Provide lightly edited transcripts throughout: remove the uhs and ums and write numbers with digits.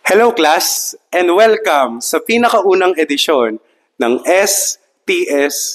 Hello class and welcome sa pinakaunang edisyon ng STS-TS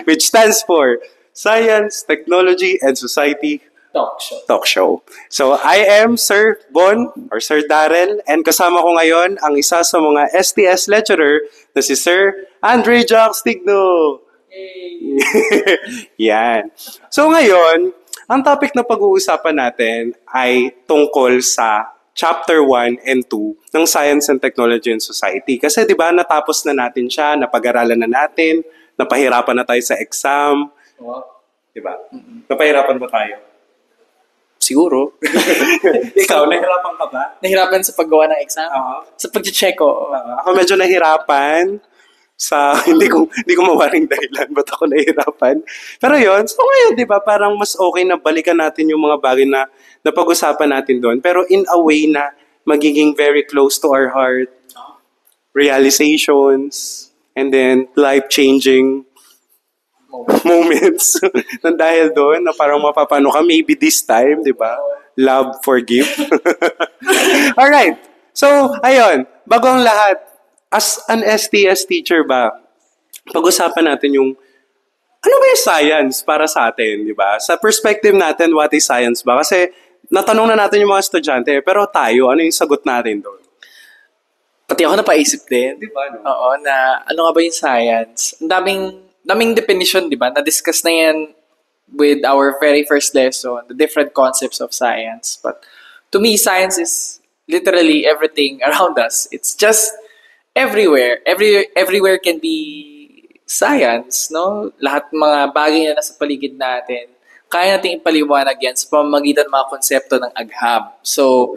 which stands for Science, Technology, and Society Talk Show. So I am Sir Bon or Sir Darrell and kasama ko ngayon ang isa sa mga STS lecturer na si Sir Andre Jacques Tigno. Yan. So ngayon, ang topic na pag-uusapan natin ay tungkol sa Chapter 1 and 2 ng Science and Technology and Society. Kasi 'di ba natapos na natin siya, napag-aralan na natin, napahirapan na tayo sa exam. 'Di ba? Napahirapan ba tayo? Siguro. Ikaw, nahirapan ka ba? Nahirapan sa paggawa ng exam? Sa pag-check ko. Ako medyo nahirapan sa hindi ko mawaring dahilan ba't ako nahihirapan. Pero yun, so ngayon, di ba, parang mas okay na balikan natin yung mga bagay na napag-usapan natin doon. Pero in a way na magiging very close to our heart, realizations, and then life-changing moments nang dahil doon na parang mapapano ka, maybe this time, di ba? Love, forgive. Alright. So, ayun, bago ang lahat, as an STS teacher ba, pag-usapan natin yung ano ba yung science para sa atin, di ba? Sa perspective natin, what is science ba? Kasi natanong na natin yung mga estudyante, pero tayo, ano yung sagot natin doon? Pati ako napaisip din. Di ba? No? Oo, na ano nga ba yung science? Ang daming definition, di ba? Na-discuss na yan with our very first lesson, the different concepts of science. But to me, science is literally everything around us. It's just everywhere. Everywhere can be science, no? Lahat mga bagay na nasa paligid natin, kaya natin ipaliwanag yan sa pamamagitan ng mga konsepto ng agham. So,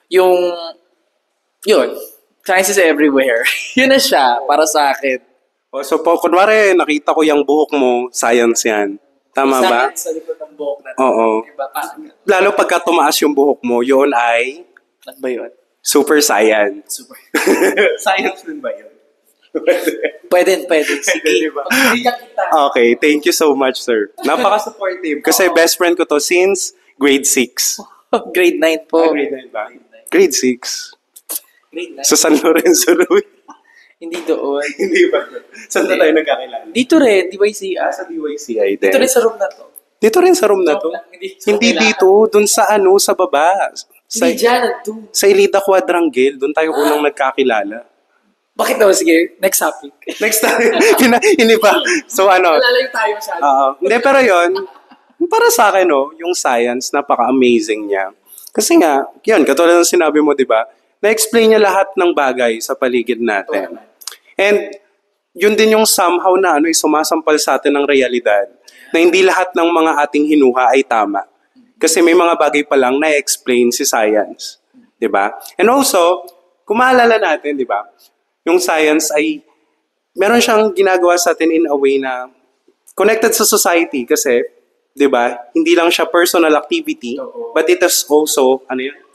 yun, science is everywhere. Yun na siya, para sa akin. So, kunwari, nakita ko yung buhok mo, science yan. Tama ba? Science sa likod ng buhok natin. Oo. Diba? Lalo pagka tumaas yung buhok mo, yun ay Ano ba yun? super science. Super. Science din ba yun? Pwede. Sige. Diba? Pagkakita kita. Okay, thank you so much, sir. Napaka-supportive. Kasi best friend ko to since grade 6. Grade 9 po. Grade 9 ba? Grade 6. Grade 9. Sa San Lorenzo Ruiz. Hindi doon. Hindi ba? Saan na tayo nagkakilala? Dito rin, DYCI. Sa DYCI din. Dito rin sa room na to. Dito rin sa room na to? Hindi dito. Dun sa sa baba. Hindi dyan, nandun. Sa Ilida Quadrangle. Dun tayo unang nagkakilala. Bakit naman? Sige, next topic. Next time. Hindi ba? So Malalayo tayo siya. Hindi, pero yun, para sa akin, yung science, napaka-amazing niya. Kasi nga, yun, katulad ng sinabi mo, di ba? Na-explain niya lahat ng bagay sa paligid natin. And yun din yung somehow na sumasampal sa atin ng realidad na hindi lahat ng mga ating hinuha ay tama. Kasi may mga bagay pa lang na-explain si science. Diba? And also, kung maalala natin, diba, yung science ay meron siyang ginagawa sa atin in a way na connected sa society kasi, diba, hindi lang siya personal activity, but it is also,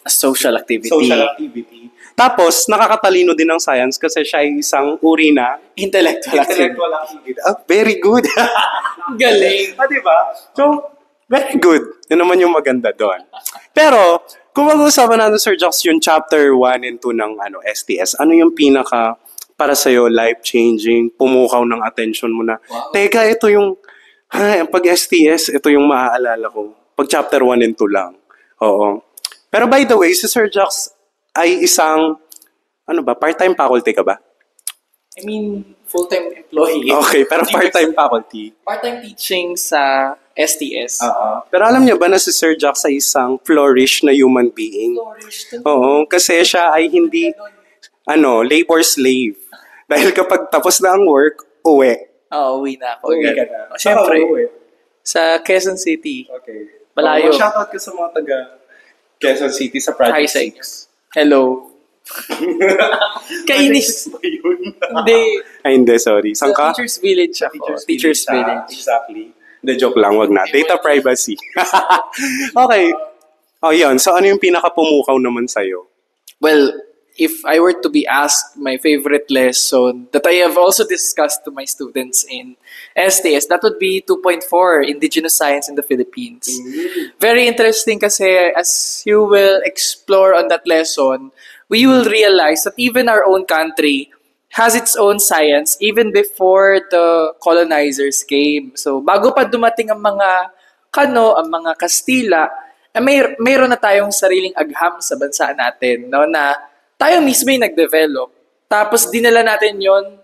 a social activity. Social activity. Tapos, nakakatalino din ng science kasi siya ay isang uri na Intellectual activity. Very good. Galing. Diba? So, very good. Yun naman yung maganda doon. Pero, kung mag-uusapan natin, Sir Jocks, yung chapter 1 and 2 ng STS, ano yung pinaka para sa'yo, life-changing, pumukaw ng attention mo na, teka, ito yung, pag STS, ito yung maaalala ko. Pag chapter 1 and 2 lang. Oo. Pero by the way, si Sir Jocks ay isang, part-time faculty ka ba? I mean, full-time employee. Okay, pero part-time faculty. Part-time teaching sa STS. Pero alam niyo ba na si Sir Jocks ay isang flourish na human being? Oo, kasi siya ay hindi, labor slave. Dahil kapag tapos na ang work, uwi. Uwi na ako. Uwi ka na. Siyempre, sa Quezon City. Okay. Malayo. Shoutout ka sa mga taga Quezon City sa Project Hi, 6. Hello. Kainis. ba yun? Hindi. Hindi, sorry. Saan ka? Teacher's Village ako. Teacher's Village. Exactly. The joke lang, wag na. Data privacy. Okay. Yun. So, ano yung pinakapumukaw naman sa'yo? Well, if I were to be asked my favorite lesson that I have also discussed to my students in STS, that would be 2.4, Indigenous Science in the Philippines. Very interesting kasi as you will explore on that lesson, we will realize that even our own country has its own science even before the colonizers came. So, bago pa dumating ang mga Kano, ang mga Kastila, mayroon na tayong sariling agham sa bansa natin, no, na tayo mismo yung nag-develop. Tapos dinala natin yon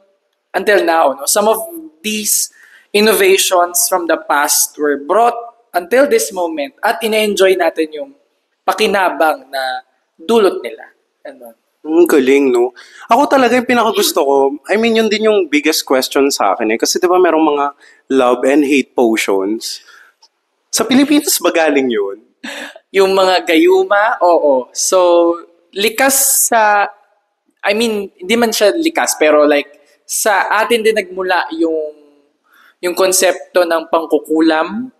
until now. No? Some of these innovations from the past were brought until this moment at ina-enjoy natin yung pakinabang na dulot nila. Ano? Ang galing, no? Ako talaga yung pinakagusto ko, I mean, yun din yung biggest question sa akin eh. Kasi di ba merong mga love and hate potions? Sa Pilipinas ba galing yun? Yung mga gayuma, oo. So, likas sa, I mean, hindi man siya likas, pero like, sa atin din nagmula yung konsepto ng pangkukulam,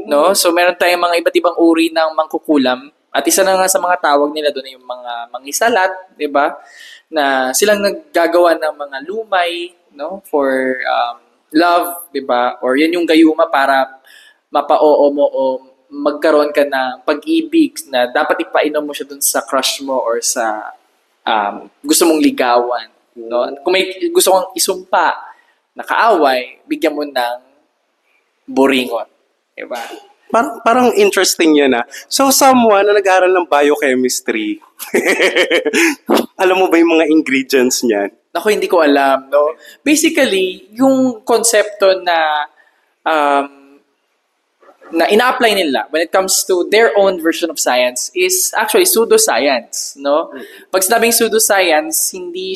no? So, meron tayong mga iba't ibang uri ng mangkukulam. At isa na nga sa mga tawag nila doon yung mga mangisalat, di ba? Na silang naggagawa ng mga lumay, no? For love, di ba? Or yan yung gayuma para mapa-oo mo o magkaroon ka ng pag-ibig na dapat ipainom mo siya dun sa crush mo or sa gusto mong ligawan. No? Kung may gusto kong isumpa na kaaway, bigyan mo ng buringon. Diba? Parang interesting yun ah. So, someone na nag-aaral ng biochemistry, alam mo ba yung mga ingredients niyan? Ako, hindi ko alam. No? Basically, yung konsepto na ina-apply nila when it comes to their own version of science is actually pseudoscience, no? Pag sinabing pseudoscience, hindi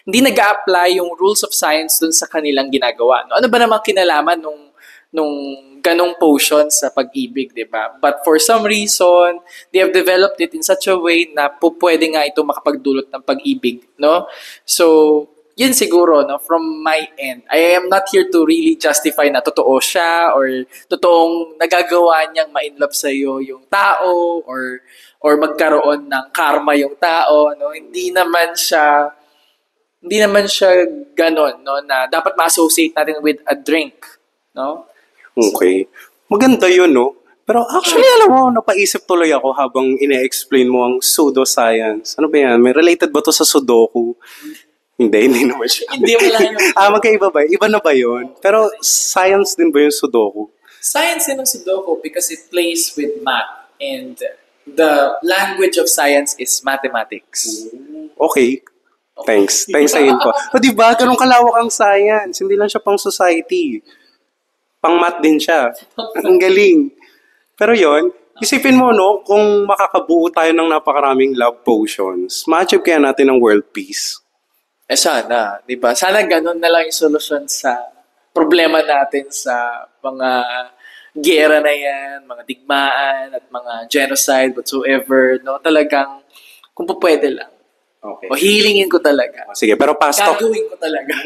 nag-a-apply yung rules of science dun sa kanilang ginagawa. No? Ano ba namang kinalaman nung ganong potion sa pag-ibig, di ba? But for some reason, they have developed it in such a way na pwede nga ito makapagdulot ng pag-ibig, no? So, yun siguro, no, from my end. I am not here to really justify na totoo siya or totoong nagagawa niyang ma-inlove sa'yo yung tao or magkaroon ng karma yung tao, no? Hindi naman siya ganon, no, na dapat ma-associate natin with a drink, no? Okay. Maganda yun, no? Pero actually, alam mo, napaisip tuloy ako habang ine-explain mo ang pseudoscience. Ano ba yan? May related ba to sa Sudoku? Hindi naman siya. Hindi mo lang yun. Magkaiba ba? Iba na ba yun? Pero science din ba yung Sudoku? Science din ang Sudoku because it plays with math and the language of science is mathematics. Okay. Thanks sa info. O diba, ganun kalawak ang science. Hindi lang siya pang society. Pang math din siya. Ang galing. Pero yon, isipin mo, no, kung makakabuo tayo ng napakaraming love potions, ma-achieve kaya natin ang world peace. Sana, di ba? Sana ganun na lang yung solusyon sa problema natin sa mga gera na yan, mga digmaan, at mga genocide, whatsoever, no? Talagang, kung pwede lang. Okay. O healingin ko talaga. Sige, pero pastok. Gagawin ko talaga.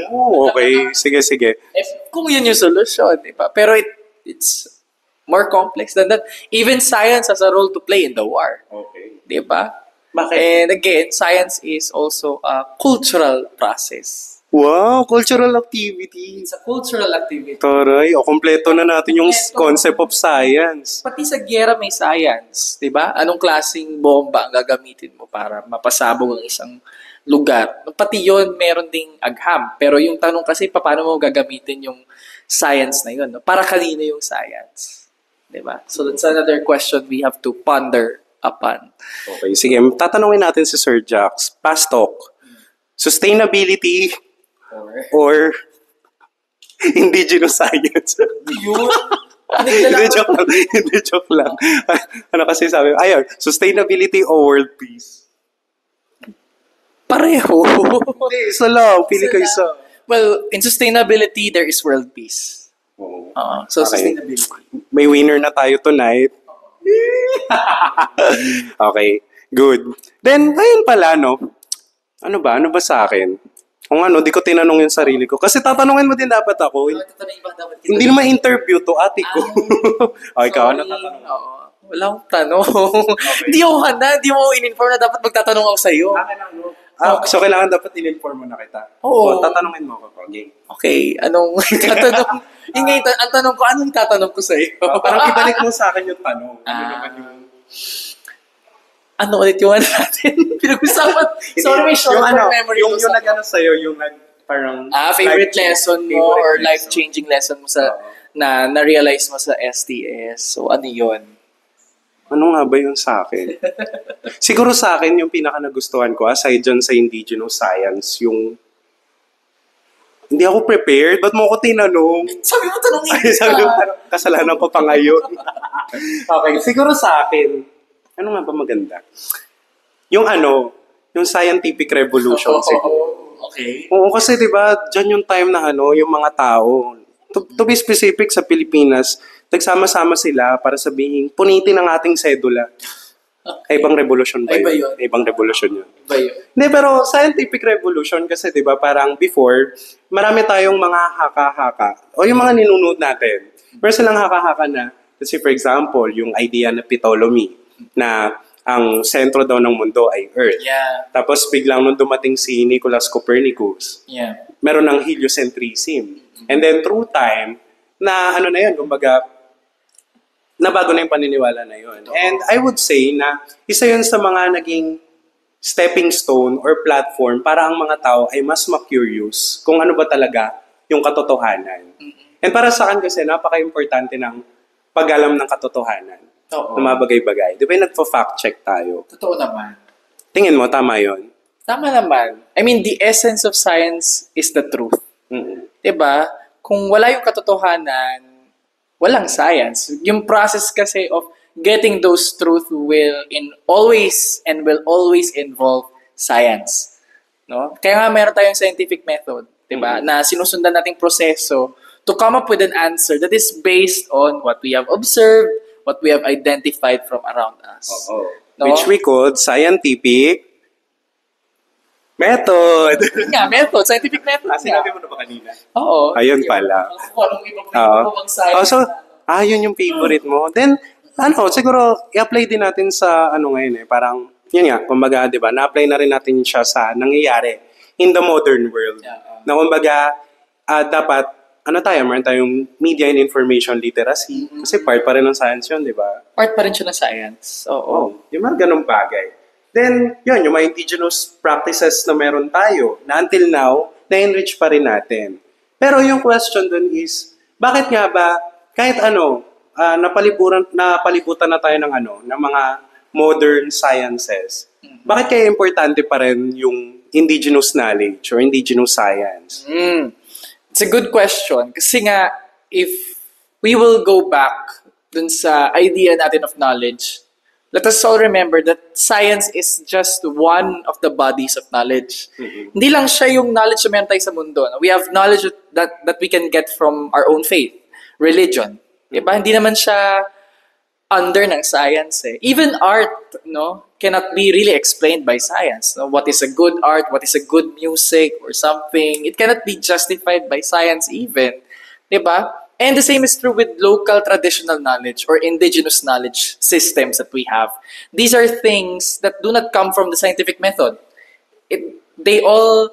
Okay. Sige. Kung yun yung solusyon, di ba? Pero it's more complex than that. Even science has a role to play in the war. Okay. Di ba? Bakit? And again, science is also a cultural process. Wow, cultural activity. It's a cultural activity. Taray, kompleto na natin yung concept of science. Pati sa gera may science, di ba? Anong klaseng bomba ang gagamitin mo para mapasabog ang isang lugar? Pati yon meron ding agham. Pero yung tanong kasi, paano mo gagamitin yung science na yun? No? Para kanino yung science? Di ba? So that's another question we have to ponder upon. Okay, sige. Tatanungin natin si Sir Jax. Past talk. Sustainability or indigenous science? Yun. Hindi, joke lang. Ano kasi sabi? Ayun, sustainability or world peace? Pareho. Hindi, isa lang. Pili ka isa. Well, in sustainability, there is world peace. So, Okay. sustainability. May winner na tayo tonight. Okay, good. Then, ayun pala, no? Ano ba sa akin? Kung ano, di ko tinanong yung sarili ko. Kasi tatanungin mo din dapat ako. Hindi naman interview to, ate ko. O, ikaw, ano tatanong? Oo. Wala akong tanong. Hindi ako handa. Hindi mo ako in-inform na dapat magtatanong ako sa'yo. So kailangan dapat in-inform mo na kita. Oo. Tatanungin mo ako. Okay. Okay, anong tatanong? Ang tanong ko, anong tatanong ko sa'yo? Parang ibalik mo sa akin yung tanong. Ano ulit yung ano natin? Pinag-usapan. Sorry, may short-term memory. Yung nag-ano sa'yo, yung parang... favorite lesson mo or life-changing lesson mo sa na-realize mo sa STS. So, ano yun? Ano nga ba yun sa akin? Siguro sa akin, yung pinaka nagustuhan ko, aside dyan sa indigenous science, yung... Hindi ako prepared. Ba't mo ko tinanong? Sabi mo, tanongin ka. Sabi mo, kasalanan ko pa ngayon. Okay, siguro sa akin, ano nga ba maganda? Yung scientific revolution siguro. Okay. Oo, kasi diba, dyan yung time na yung mga tao, to be specific sa Pilipinas, nagsama-sama sila para sabihin, punitin ang ating sedula. Okay. Ibang revolution ba yun? Ibang revolution yun. Iba yun. Hindi, pero scientific revolution kasi diba, parang before, marami tayong mga haka-haka. O yung mga ninunod natin. Pero silang haka-haka na, kasi for example, yung idea na Ptolemy, na ang sentro daw ng mundo ay Earth. Yeah. Tapos biglang nung dumating si Nicholas Copernicus, meron ng heliocentrism. And then through time, na yun, kumbaga, nabago na yung paniniwala na yun. And I would say na isa yun sa mga naging stepping stone or platform para ang mga tao ay mas ma-curious kung ano ba talaga yung katotohanan. And para sa akin kasi, napaka-importante ng pag-alam ng katotohanan. Oo. Na mabagay-bagay. Di ba yung nagpo-fact check tayo? Totoo naman. Tingin mo, tama yun? Tama naman. I mean, the essence of science is the truth. Mm-hmm. Diba? Kung wala yung katotohanan, walang science. Yung process kasi of getting those truth will always involve science. No? Kaya nga meron tayong scientific method, diba? Na sinusundan nating proseso to come up with an answer that is based on what we have observed, what we have identified from around us. No? Which we called scientific method. Method. Scientific method. Sinabi mo na ba kanina? Oo. Ayun pala. Anong ibang science. Yun yung favorite mo. Then, siguro, i-apply din natin sa ngayon parang, yun nga, kumbaga, di ba, na-apply na rin natin siya sa nangyayari in the modern world. Na kumbaga, dapat, meron tayong media and information literacy. Kasi part pa rin ng science yun, di ba? Part pa rin siya ng science. Oo. Yung mga ganong bagay. Then, yun, yung mga indigenous practices na meron tayo, na until now, na-enrich pa rin natin. Pero yung question dun is, bakit nga ba, kahit napalibutan na tayo ng mga modern sciences, bakit kaya importante pa rin yung indigenous knowledge or indigenous science? It's a good question. Kasi nga, if we will go back dun sa idea natin of knowledge, let us all remember that science is just one of the bodies of knowledge. Hindi lang siya yung knowledge na meron tayo sa mundo. No? We have knowledge that we can get from our own faith, religion. Diba? Hindi naman siya under ng science. Even art, cannot be really explained by science. What is a good art? What is a good music or something? It cannot be justified by science even. Diba? And the same is true with local traditional knowledge or indigenous knowledge systems that we have. These are things that do not come from the scientific method. They all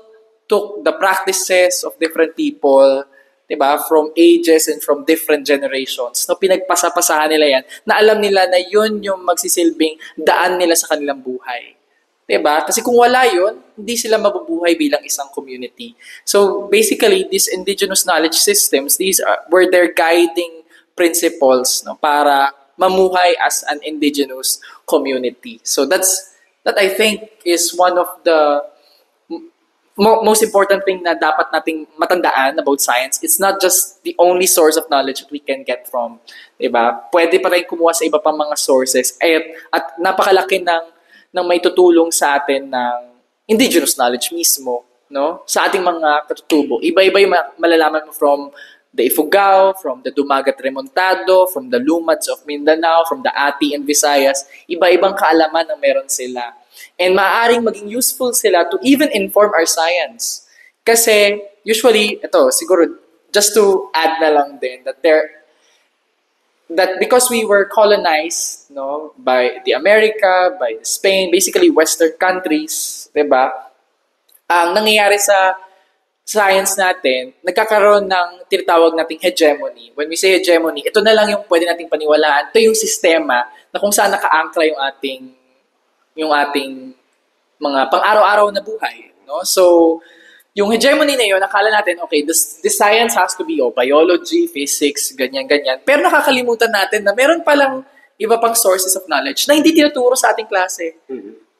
took the practices of different people, diba, from ages and from different generations. Pinagpasa-pasahan nila yan, na alam nila na yun yung magsisilbing daan nila sa kanilang buhay. Diba? Kasi kung wala yun, hindi sila mabubuhay bilang isang community. So basically, these indigenous knowledge systems, were their guiding principles para mamuhay as an indigenous community. So that I think is one of the most important thing na dapat nating matandaan about science. It's not just the only source of knowledge that we can get from. Diba? Pwede pa rin kumuha sa iba pang mga sources at napakalaki ng may tutulong sa atin ng indigenous knowledge mismo, no? Sa ating mga katutubo. Iba-iba yung malalaman mo from the Ifugao, from the Dumagat Remontado, from the Lumads of Mindanao, from the Ati and Visayas. Iba-ibang kaalaman ang meron sila. And maaaring maging useful sila to even inform our science. Kasi usually, siguro, just to add na lang din, that that because we were colonized, no, by the America, by Spain, basically Western countries, 'di ba? Ang nangyayari sa science natin, nagkakaroon ng tinatawag nating hegemony. When we say hegemony, ito na lang yung pwede nating paniwalaan. Ito yung sistema na kung saan nakaangkla yung ating mga pang-araw-araw na buhay, no? So, yung hegemony na yun, nakala natin, okay, this science has to be biology, physics, ganyan-ganyan. Pero nakakalimutan natin na meron palang iba pang sources of knowledge na hindi tinuturo sa ating klase.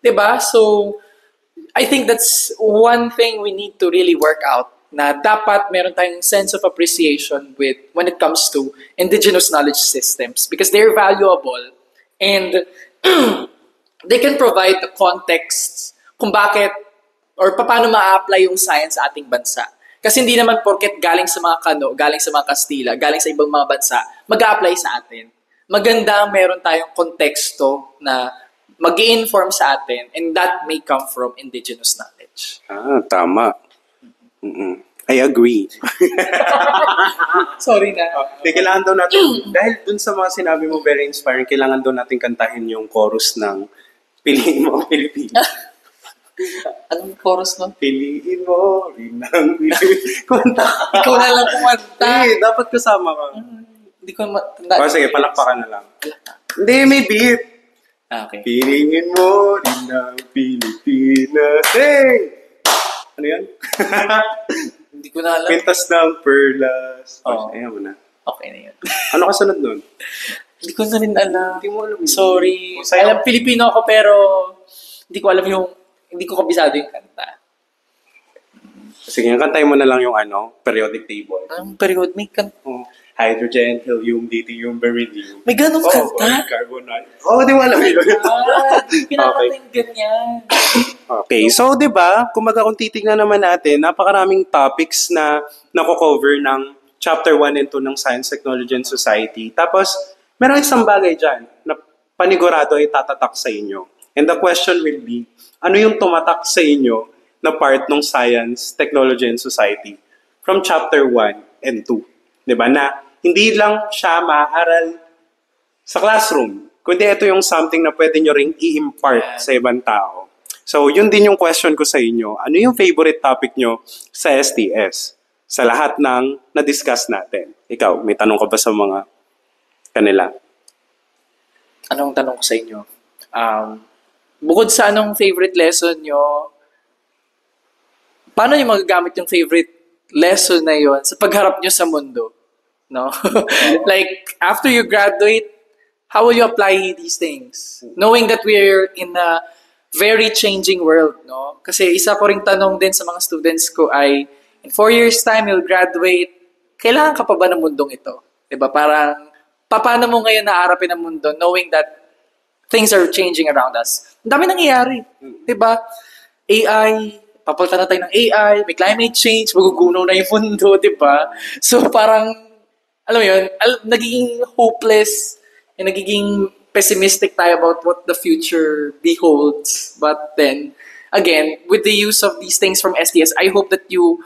Diba? So, I think that's one thing we need to really work out, na dapat meron tayong sense of appreciation when it comes to indigenous knowledge systems because they're valuable and they can provide the context kung bakit or paano ma-apply yung science sa ating bansa. Kasi hindi naman porket galing sa mga Kano, galing sa mga Kastila, galing sa ibang mga bansa, mag-a-apply sa atin. Maganda meron tayong konteksto na mag-i-inform sa atin and that may come from indigenous knowledge. Tama. I agree. Sorry na. Kailangan daw natin, dahil dun sa mga sinabi mo, very inspiring, kailangan daw natin kantahin yung chorus ng Piliin Mo ang Pilipinas. Anong chorus nun? Piliin mo rin ang Pilipinas. Kumanta. Ikaw na lang kumanta. Dapat kasama ka. Hindi ko matanda. Sige, palakpakan na lang. Hindi, may beat. Okay. Piliin mo rin ang Pilipinas. Hey! Ano yan? Hindi ko na alam. Pintas ng perlas. Oo. Ayan mo na. Okay na yun. Ano kasunod nun? Hindi ko na rin alam. Hindi mo alam. Sorry. Alam, Pilipino ako pero hindi ko alam hindi ko kabisado yung kanta. Sige, kantayin mo na lang yung periodic table. Ang period, may kanta. Hydrogen, helium, deuterium, beryllium. May ganong kanta? Carbonate. Di mo alam yun. Kinakanta yung ganyan. Okay, so 'di ba, kung titignan naman natin, napakaraming topics na nako-cover ng chapter 1 and 2 ng Science, Technology, and Society. Tapos, meron isang bagay dyan na panigurado ay tatatak sa inyo. And the question will be, ano yung tumatak sa inyo na part ng Science, Technology, and Society from chapter 1 and 2? 'Di ba? Na hindi lang siya maaral sa classroom, kundi ito yung something na pwede nyo ring i-impart sa ibang tao. So, yun din yung question ko sa inyo. Ano yung favorite topic nyo sa STS? Sa lahat ng na-discuss natin. Ikaw, may tanong ka ba sa mga kanila? Anong tanong ko sa inyo? Bukod sa anong favorite lesson nyo, paano nyo magagamit yung favorite lesson na yon sa pagharap nyo sa mundo? No? Like, after you graduate, how will you apply these things? Knowing that we're in a very changing world, no? Kasi isa ko ring tanong din sa mga students ko ay, in 4 years time, you'll graduate, kailangan ka pa ba ng mundong ito? Diba? Parang, paano mo ngayon naarapin ang mundo knowing that things are changing around us? Ang dami nangyayari. Diba? AI, papalitan na tayo ng AI, may climate change, magugunaw na yung mundo, diba? So parang, alam mo yun, nagiging hopeless and nagiging pessimistic tayo about what the future beholds. But then, again, with the use of these things from STS, I hope that you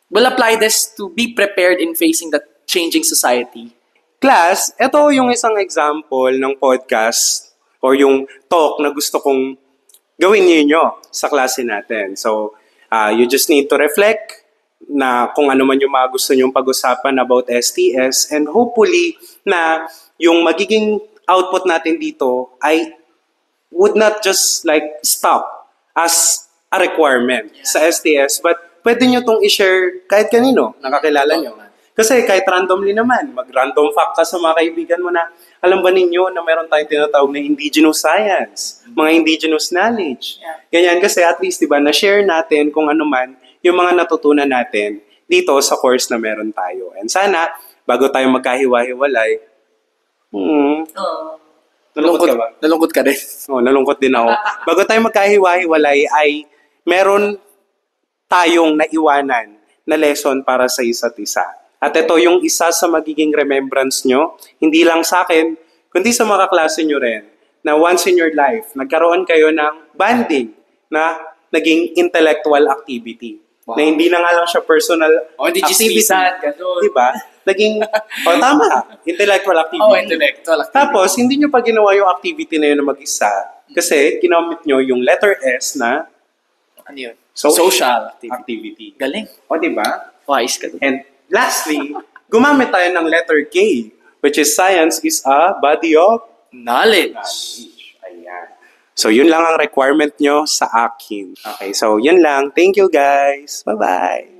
will apply this to be prepared in facing that changing society. Class, ito yung isang example ng podcast or yung talk na gusto kong gawin ninyo sa klase natin. So, you just need to reflect na kung ano man yung mga gusto nyong pag-usapan about STS and hopefully na yung magiging output natin dito ay would not just like stop as a requirement sa STS but pwede nyo tong i-share kahit kanino nakakilala nyo. Kasi kahit randomly naman, mag-random fact ka sa mga kaibigan mo na alam ba ninyo na meron tayong tinatawag na indigenous science, mga indigenous knowledge. Ganyan kasi at least diba, na-share natin kung ano man yung mga natutunan natin dito sa course na meron tayo. And sana, bago tayo magkahiwa-hiwalay, nalungkot ka ba? Nalungkot ka rin. Nalungkot din ako. Bago tayo magkahiwa-hiwalay ay meron tayong naiwanan na lesson para sa isa't isa. At ito yung isa sa magiging remembrance nyo, hindi lang sa akin, kundi sa mga kaklase nyo rin, na once in your life, nagkaroon kayo ng bonding na naging intellectual activity. Wow. Na hindi na nga lang siya personal hindi activity. chismisan, gano'n. Diba? naging, tama, intellectual activity. Oh, intellectual activity. Tapos, hindi nyo pa ginawa yung activity na yun na mag-isa kasi ginamit nyo yung letter S na Ano yun? social activity. activity. Galing. O, diba? Wise ka dun. And lastly, gumamit tayo ng letter K, which is science is a body of Knowledge. Ayan. So, yun lang ang requirement nyo sa akin. Okay, so yun lang. Thank you, guys. Bye-bye.